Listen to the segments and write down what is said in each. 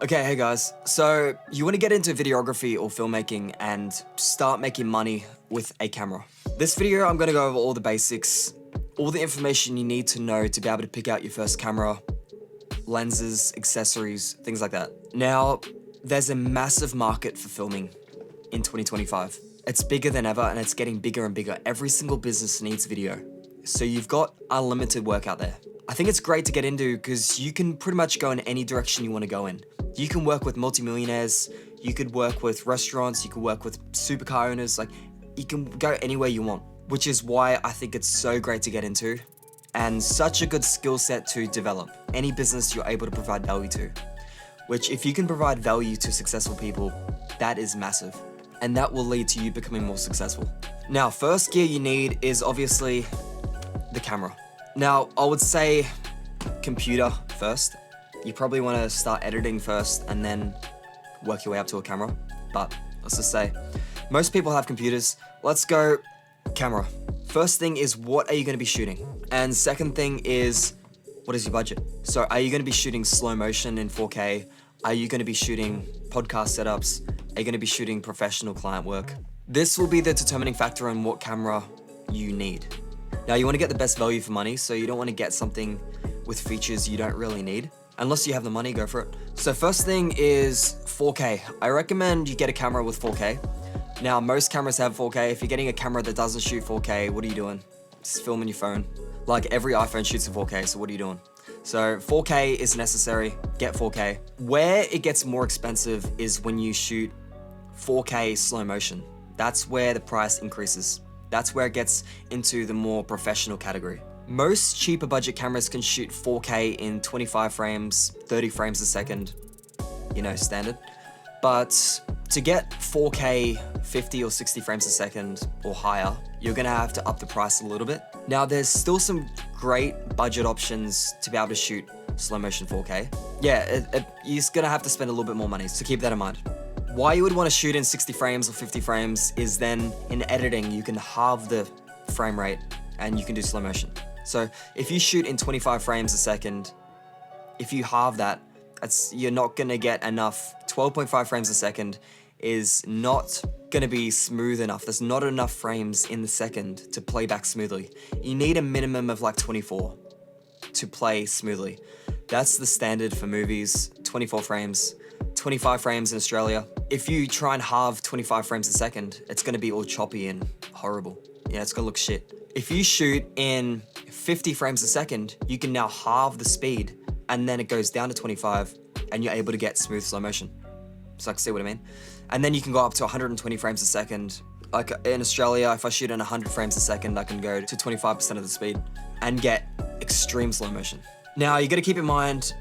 Okay, hey guys. So you want to get into videography or filmmaking and start making money with a camera. This video, I'm going to go over all the basics, all the information you need to know to be able to pick out your first camera, lenses, accessories, things like that. Now, there's a massive market for filming in 2025. It's bigger than ever and it's getting bigger and bigger. Every single business needs video. So you've got unlimited work out there. I think it's great to get into because you can pretty much go in any direction you want to go in. You can work with multimillionaires, you could work with restaurants, you could work with supercar owners, like you can go anywhere you want, which is why I think it's so great to get into and such a good skill set to develop. Any business you're able to provide value to, which if you can provide value to successful people, that is massive. And that will lead to you becoming more successful. Now, first gear you need is obviously the camera. Now, I would say computer first. You probably want to start editing first and then work your way up to a camera. But let's just say most people have computers. Let's go camera. First thing is, what are you going to be shooting? And second thing is, what is your budget? So are you going to be shooting slow motion in 4K? Are you going to be shooting podcast setups? Are you going to be shooting professional client work? This will be the determining factor on what camera you need. Now, you want to get the best value for money, so you don't want to get something with features you don't really need. Unless you have the money, go for it. So first thing is 4K. I recommend you get a camera with 4K. Now, most cameras have 4K. If you're getting a camera that doesn't shoot 4K, what are you doing? Just filming your phone. Like every iPhone shoots in 4K, so what are you doing? So 4K is necessary, get 4K. Where it gets more expensive is when you shoot 4K slow motion. That's where the price increases. That's where it gets into the more professional category. Most cheaper budget cameras can shoot 4K in 25 frames, 30 frames a second, standard. But to get 4K 50 or 60 frames a second or higher, you're gonna have to up the price a little bit. Now, there's still some great budget options to be able to shoot slow motion 4K. Yeah, you're just gonna have to spend a little bit more money, so keep that in mind. Why you would want to shoot in 60 frames or 50 frames is then in editing, you can halve the frame rate and you can do slow motion. So if you shoot in 25 frames a second, if you halve that, you're not gonna get enough. 12.5 frames a second is not gonna be smooth enough. There's not enough frames in the second to play back smoothly. You need a minimum of like 24 to play smoothly. That's the standard for movies, 24 frames. 25 frames in Australia. If you try and halve 25 frames a second, it's gonna be all choppy and horrible. Yeah, it's gonna look shit. If you shoot in 50 frames a second, you can now halve the speed and then it goes down to 25 and you're able to get smooth slow motion. So I can see what I mean. And then you can go up to 120 frames a second. Like in Australia, if I shoot in 100 frames a second, I can go to 25% of the speed and get extreme slow motion. Now, you gotta keep in mind,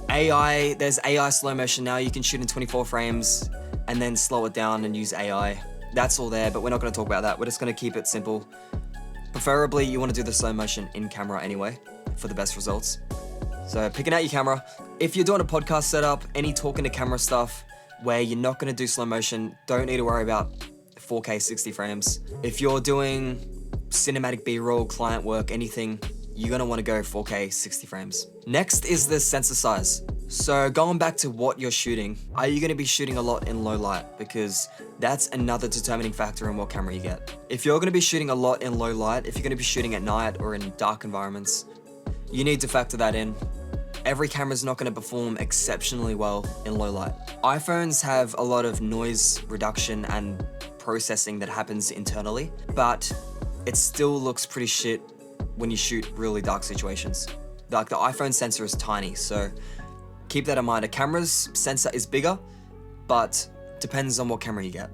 there's AI slow motion now. You can shoot in 24 frames and then slow it down and use AI. That's all there, but we're not gonna talk about that. We're just gonna keep it simple. Preferably, you wanna do the slow motion in camera anyway for the best results. So picking out your camera. If you're doing a podcast setup, any talking to camera stuff where you're not gonna do slow motion, don't need to worry about 4K 60 frames. If you're doing cinematic B-roll, client work, anything, you're gonna wanna go 4K 60 frames. Next is the sensor size. So going back to what you're shooting, are you gonna be shooting a lot in low light? Because that's another determining factor in what camera you get. If you're gonna be shooting a lot in low light, if you're gonna be shooting at night or in dark environments, you need to factor that in. Every camera's not gonna perform exceptionally well in low light. iPhones have a lot of noise reduction and processing that happens internally, but it still looks pretty shit when you shoot really dark situations. Like the iPhone sensor is tiny, so keep that in mind. A camera's sensor is bigger, but depends on what camera you get.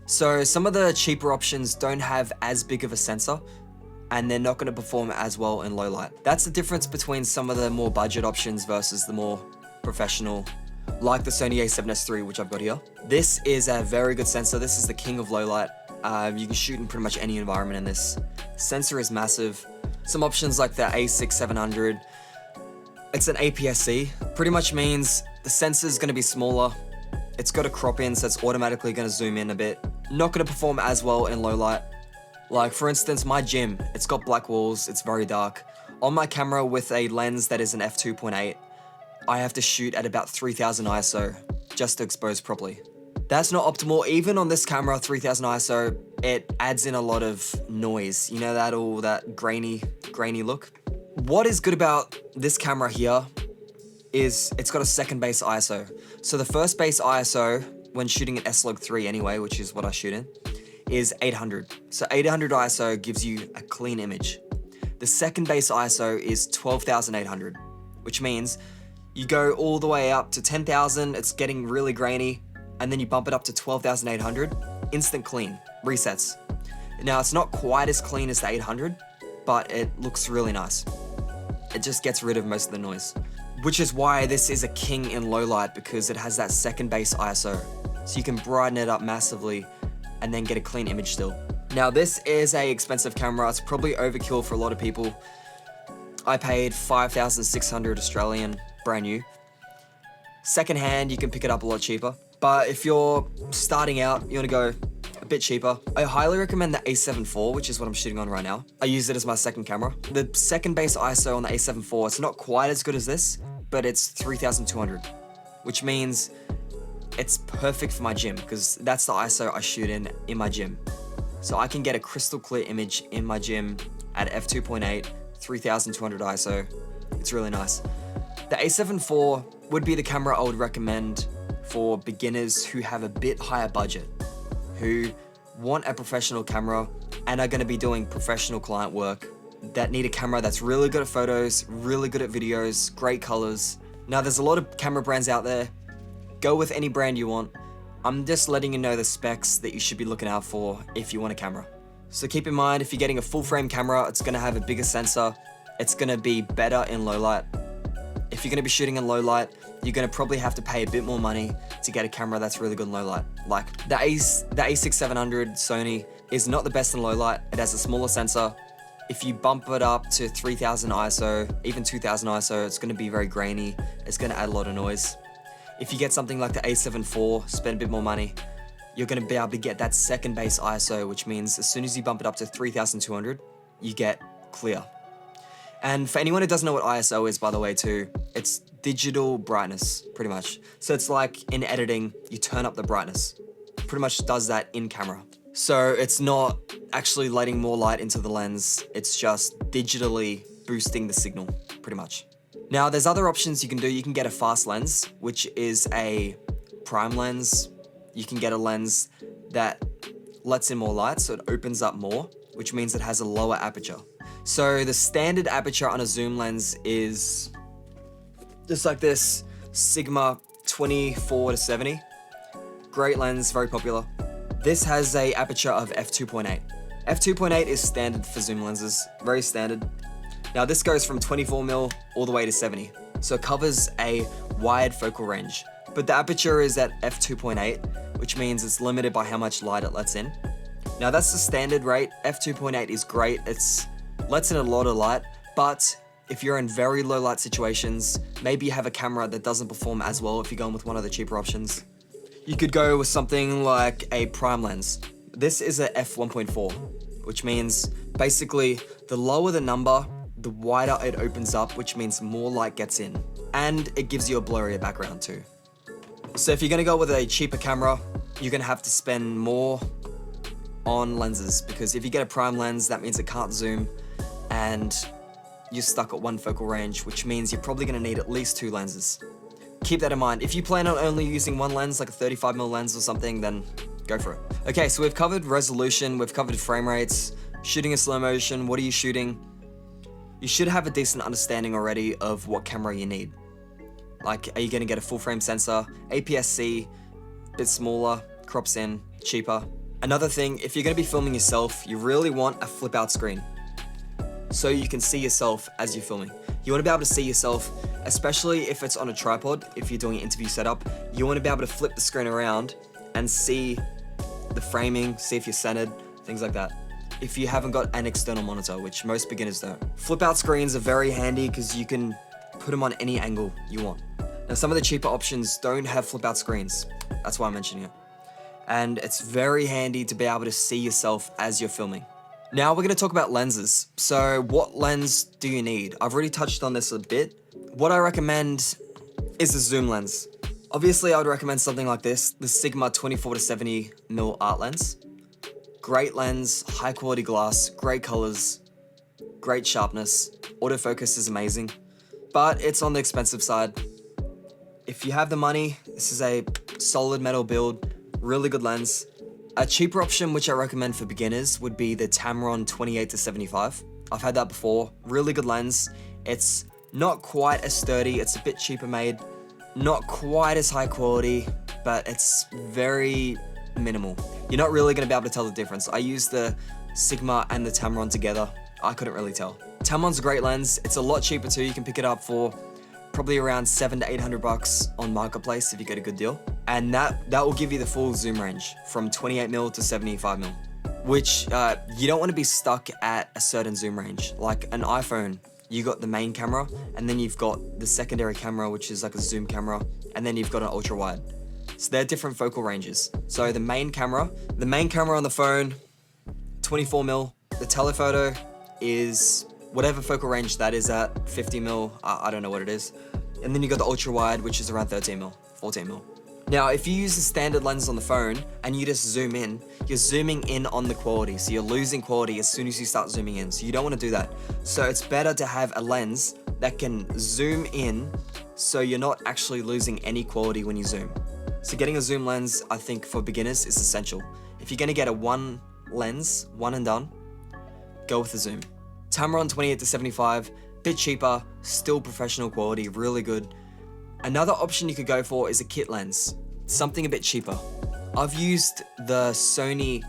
So some of the cheaper options don't have as big of a sensor, and they're not gonna perform as well in low light. That's the difference between some of the more budget options versus the more professional, like the Sony a7S III, which I've got here. This is a very good sensor. This is the king of low light. You can shoot in pretty much any environment in this. Sensor is massive. Some options like the A6700, it's an APS-C. Pretty much means the sensor is gonna be smaller. It's got a crop in, so it's automatically gonna zoom in a bit. Not gonna perform as well in low light. Like for instance, my gym, it's got black walls, it's very dark. On my camera with a lens that is an f2.8, I have to shoot at about 3000 ISO just to expose properly. That's not optimal. Even on this camera, 3000 ISO, it adds in a lot of noise. You know, that grainy look. What is good about this camera here is it's got a second base ISO. So the first base ISO, when shooting an S-Log3 anyway, which is what I shoot in, is 800. So 800 ISO gives you a clean image. The second base ISO is 12,800, which means you go all the way up to 10,000, it's getting really grainy, and then you bump it up to 12,800, instant clean, resets. Now it's not quite as clean as the 800, but it looks really nice. It just gets rid of most of the noise. Which is why this is a king in low light, because it has that second base ISO. So you can brighten it up massively and then get a clean image still. Now this is a expensive camera. It's probably overkill for a lot of people. I paid 5,600 Australian, brand new. Secondhand, you can pick it up a lot cheaper. But if you're starting out, you wanna go a bit cheaper, I highly recommend the A7 IV, which is what I'm shooting on right now. I use it as my second camera. The second base ISO on the A7 IV, it's not quite as good as this, but it's 3200, which means it's perfect for my gym, because that's the ISO I shoot in my gym. So I can get a crystal clear image in my gym at f2.8, 3200 ISO. It's really nice. The A7 IV would be the camera I would recommend for beginners who have a bit higher budget, who want a professional camera and are gonna be doing professional client work, that need a camera that's really good at photos, really good at videos, great colors. Now there's a lot of camera brands out there. Go with any brand you want. I'm just letting you know the specs that you should be looking out for if you want a camera. So keep in mind, if you're getting a full frame camera, it's gonna have a bigger sensor. It's gonna be better in low light. If you're gonna be shooting in low light, you're gonna probably have to pay a bit more money to get a camera that's really good in low light. Like the a6700 Sony is not the best in low light. It has a smaller sensor. If you bump it up to 3000 ISO, even 2000 ISO, it's gonna be very grainy. It's gonna add a lot of noise. If you get something like the A7 IV, spend a bit more money, you're gonna be able to get that second base ISO, which means as soon as you bump it up to 3200, you get clear. And for anyone who doesn't know what ISO is, by the way, too, it's digital brightness, pretty much. So it's like in editing, you turn up the brightness. It pretty much does that in camera. So it's not actually letting more light into the lens, it's just digitally boosting the signal, pretty much. Now there's other options you can do. You can get a fast lens, which is a prime lens. You can get a lens that lets in more light, so it opens up more, which means it has a lower aperture. So the standard aperture on a zoom lens is just like this, Sigma 24-70. Great lens, very popular. This has a aperture of f2.8. f2.8 is standard for zoom lenses, very standard. Now this goes from 24mm all the way to 70. So it covers a wide focal range. But the aperture is at f2.8, which means it's limited by how much light it lets in. Now that's the standard rate. f2.8 is great. It's lets in a lot of light, but if you're in very low light situations, maybe you have a camera that doesn't perform as well if you're going with one of the cheaper options. You could go with something like a prime lens. This is a f1.4, which means basically the lower the number, the wider it opens up, which means more light gets in. And it gives you a blurrier background too. So if you're gonna go with a cheaper camera, you're gonna have to spend more on lenses, because if you get a prime lens, that means it can't zoom and you're stuck at one focal range, which means you're probably gonna need at least two lenses. Keep that in mind. If you plan on only using one lens, like a 35mm lens or something, then go for it. Okay, so we've covered resolution, we've covered frame rates, shooting in slow motion, what are you shooting? You should have a decent understanding already of what camera you need. Like, are you gonna get a full frame sensor, APS-C, bit smaller, crops in, cheaper. Another thing, if you're gonna be filming yourself, you really want a flip out screen, so you can see yourself as you're filming. You want to be able to see yourself, especially if it's on a tripod, if you're doing an interview setup, you want to be able to flip the screen around and see the framing, see if you're centered, things like that. If you haven't got an external monitor, which most beginners don't. Flip out screens are very handy because you can put them on any angle you want. Now some of the cheaper options don't have flip out screens. That's why I'm mentioning it. And it's very handy to be able to see yourself as you're filming. Now we're going to talk about lenses. So what lens do you need? I've already touched on this a bit. What I recommend is a zoom lens. Obviously, I would recommend something like this, the Sigma 24 to 70mm art lens. Great lens, high quality glass, great colors, great sharpness, autofocus is amazing, but it's on the expensive side. If you have the money, this is a solid metal build, really good lens. A cheaper option which I recommend for beginners would be the Tamron 28 to 75. I've had that before, really good lens. It's not quite as sturdy, it's a bit cheaper made, not quite as high quality, but it's very minimal. You're not really gonna be able to tell the difference. I used the Sigma and the Tamron together. I couldn't really tell. Tamron's a great lens. It's a lot cheaper too. You can pick it up for probably around $700 to $800 on Marketplace if you get a good deal. And that will give you the full zoom range from 28mm to 75mm, which you don't want to be stuck at a certain zoom range. Like an iPhone, you got the main camera, and then you've got the secondary camera, which is like a zoom camera, and then you've got an ultra wide. So they're different focal ranges. So the main camera on the phone, 24mm, the telephoto is whatever focal range that is at, 50mm, I don't know what it is. And then you got the ultra wide, which is around 13mm, 14mm. Now, if you use the standard lens on the phone and you just zoom in, you're zooming in on the quality. So you're losing quality as soon as you start zooming in. So you don't want to do that. So it's better to have a lens that can zoom in so you're not actually losing any quality when you zoom. So getting a zoom lens, I think for beginners is essential. If you're gonna get a one lens, one and done, go with the zoom. Tamron 28 to 75, bit cheaper, still professional quality, really good. Another option you could go for is a kit lens, something a bit cheaper. I've used the Sony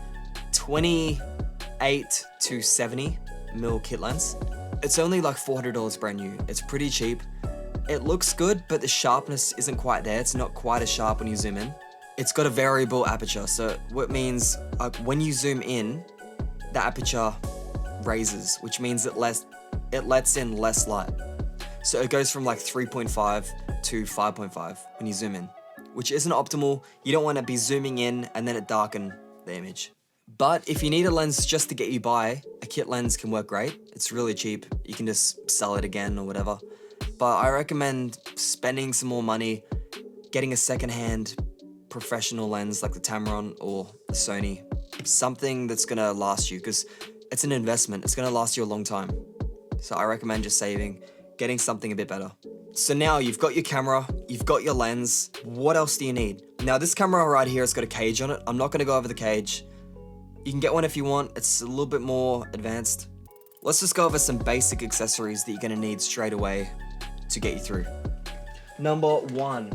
28 to 70mm kit lens. It's only like $400 brand new. It's pretty cheap. It looks good, but the sharpness isn't quite there. It's not quite as sharp when you zoom in. It's got a variable aperture, so what means when you zoom in, the aperture raises, which means it lets in less light. So it goes from like 3.5 to 5.5 when you zoom in, which isn't optimal. You don't want to be zooming in and then it darken the image. But if you need a lens just to get you by, a kit lens can work great. It's really cheap. You can just sell it again or whatever. But I recommend spending some more money, getting a secondhand professional lens like the Tamron or the Sony, something that's gonna last you, because it's an investment. It's gonna last you a long time. So I recommend just saving, getting something a bit better. So now you've got your camera, you've got your lens. What else do you need? Now this camera right here has got a cage on it. I'm not gonna go over the cage. You can get one if you want. It's a little bit more advanced. Let's just go over some basic accessories that you're gonna need straight away to get you through. Number one,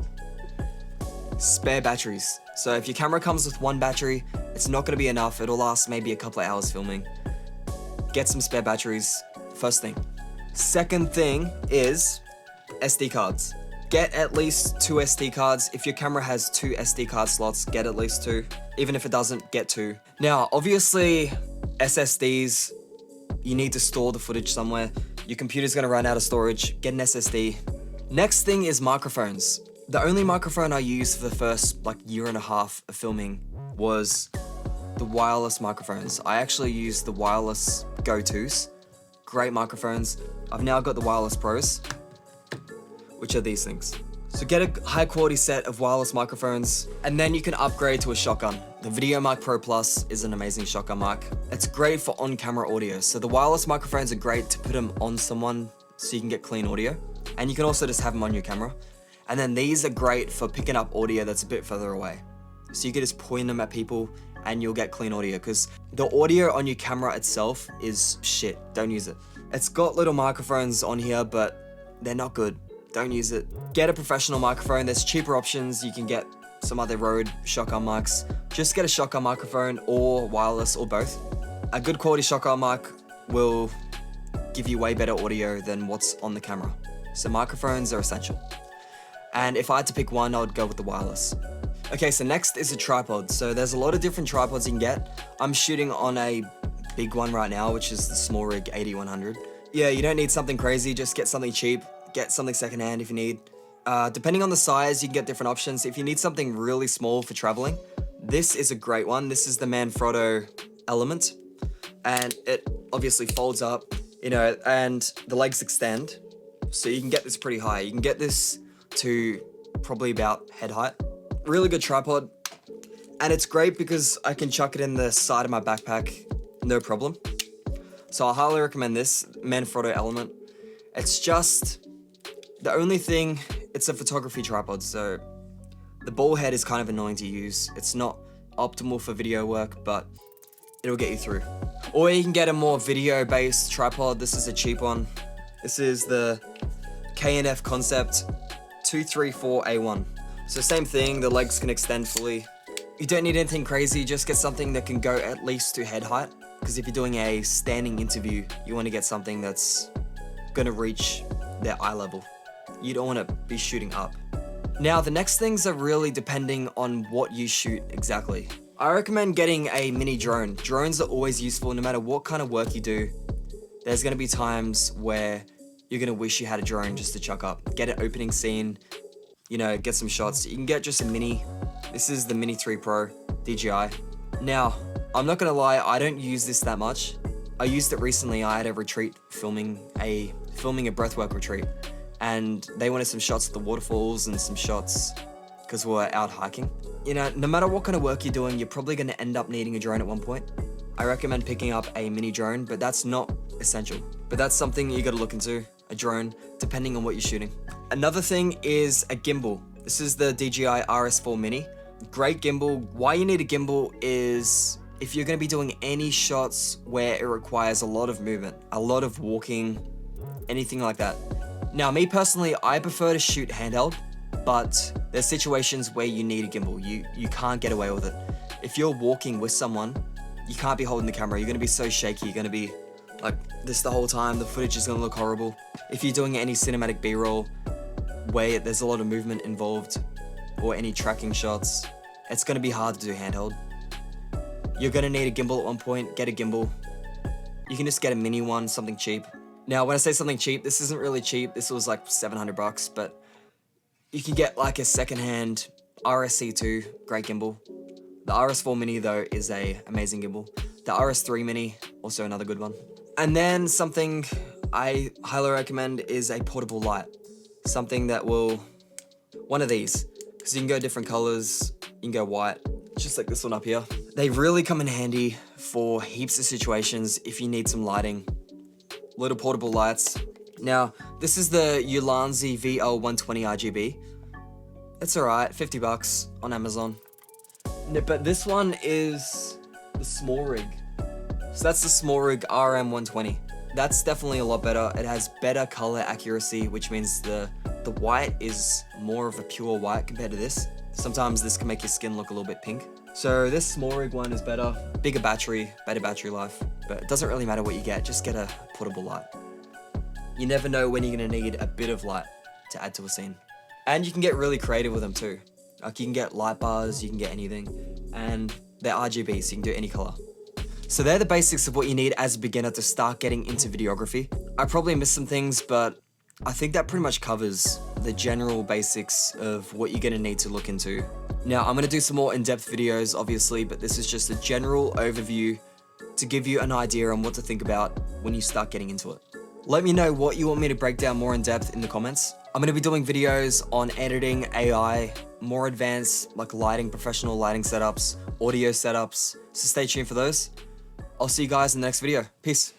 spare batteries. So if your camera comes with one battery, it's not gonna be enough. It'll last maybe a couple of hours filming. Get some spare batteries, first thing. Second thing is SD cards. Get at least 2 SD cards. If your camera has 2 SD card slots, get at least 2. Even if it doesn't, get 2. Now, obviously, SSDs, you need to store the footage somewhere. Your computer's gonna run out of storage, get an SSD. Next thing is microphones. The only microphone I used for the first year and a half of filming was the wireless microphones. I actually used the wireless go-tos. Great microphones. I've now got the wireless pros, which are these things. So get a high quality set of wireless microphones, and then you can upgrade to a shotgun. The VideoMic Pro Plus is an amazing shotgun mic. It's great for on-camera audio. So the wireless microphones are great to put them on someone so you can get clean audio. And you can also just have them on your camera. And then these are great for picking up audio that's a bit further away. So you can just point them at people and you'll get clean audio, because the audio on your camera itself is shit. Don't use it. It's got little microphones on here, but they're not good. Don't use it. Get a professional microphone. There's cheaper options. You can get some other Rode shotgun mics. Just get a shotgun microphone or wireless or both. A good quality shotgun mic will give you way better audio than what's on the camera. So microphones are essential. And if I had to pick one, I would go with the wireless. Okay, so next is a tripod. So there's a lot of different tripods you can get. I'm shooting on a big one right now, which is the SmallRig 8100. Yeah, you don't need something crazy. Just get something cheap. Get something secondhand if you need. Depending on the size, you can get different options. If you need something really small for traveling, this is a great one. This is the Manfrotto Element, and it obviously folds up, and the legs extend, so you can get this pretty high. You can get this to probably about head height. Really good tripod. And it's great because I can chuck it in the side of my backpack, no problem. So I highly recommend this Manfrotto Element. It's just, the only thing, it's a photography tripod, so the ball head is kind of annoying to use. It's not optimal for video work, but it'll get you through. Or you can get a more video-based tripod. This is a cheap one. This is the K&F Concept 234A1. So same thing, the legs can extend fully. You don't need anything crazy, just get something that can go at least to head height. Because if you're doing a standing interview, you want to get something that's gonna reach their eye level. You don't want to be shooting up. Now, the next things are really depending on what you shoot exactly. I recommend getting a mini drone. Drones are always useful no matter what kind of work you do. There's gonna be times where you're gonna wish you had a drone just to chuck up. Get an opening scene, you know, get some shots. You can get just a mini. This is the Mini 3 Pro DJI. Now, I'm not gonna lie, I don't use this that much. I used it recently. I had a retreat filming a breathwork retreat, and they wanted some shots of the waterfalls and some shots because we're out hiking. You know, no matter what kind of work you're doing, you're probably gonna end up needing a drone at one point. I recommend picking up a mini drone, but that's not essential. But that's something you gotta look into, a drone, depending on what you're shooting. Another thing is a gimbal. This is the DJI RS4 Mini. Great gimbal. Why you need a gimbal is if you're gonna be doing any shots where it requires a lot of movement, a lot of walking, anything like that. Now, me personally, I prefer to shoot handheld, but there's situations where you need a gimbal. You can't get away with it. If you're walking with someone, you can't be holding the camera. You're gonna be so shaky. You're gonna be like this the whole time. The footage is gonna look horrible. If you're doing any cinematic B-roll where there's a lot of movement involved or any tracking shots, it's gonna be hard to do handheld. You're gonna need a gimbal at one point. Get a gimbal. You can just get a mini one, something cheap. Now, when I say something cheap, this isn't really cheap. This was like 700 bucks, but you can get like a secondhand RSC2, great gimbal. The RS4 Mini though is a amazing gimbal. The RS3 Mini, also another good one. And then something I highly recommend is a portable light. Something that will, one of these, because you can go different colors, you can go white, just like this one up here. They really come in handy for heaps of situations if you need some lighting. Little portable lights. Now, this is the Ulanzi VL120 RGB. It's alright, 50 bucks on Amazon. But this one is the small rig. So that's the small rig RM120. That's definitely a lot better. It has better color accuracy, which means the white is more of a pure white compared to this. Sometimes this can make your skin look a little bit pink. So this small rig one is better, bigger battery, better battery life, but it doesn't really matter what you get, just get a portable light. You never know when you're gonna need a bit of light to add to a scene. And you can get really creative with them too. Like you can get light bars, you can get anything, and they're RGB, so you can do any color. So they're the basics of what you need as a beginner to start getting into videography. I probably missed some things, but I think that pretty much covers the general basics of what you're gonna need to look into. Now, I'm gonna do some more in-depth videos, obviously, but this is just a general overview to give you an idea on what to think about when you start getting into it. Let me know what you want me to break down more in depth in the comments. I'm gonna be doing videos on editing, AI, more advanced, like lighting, professional lighting setups, audio setups, so stay tuned for those. I'll see you guys in the next video. Peace.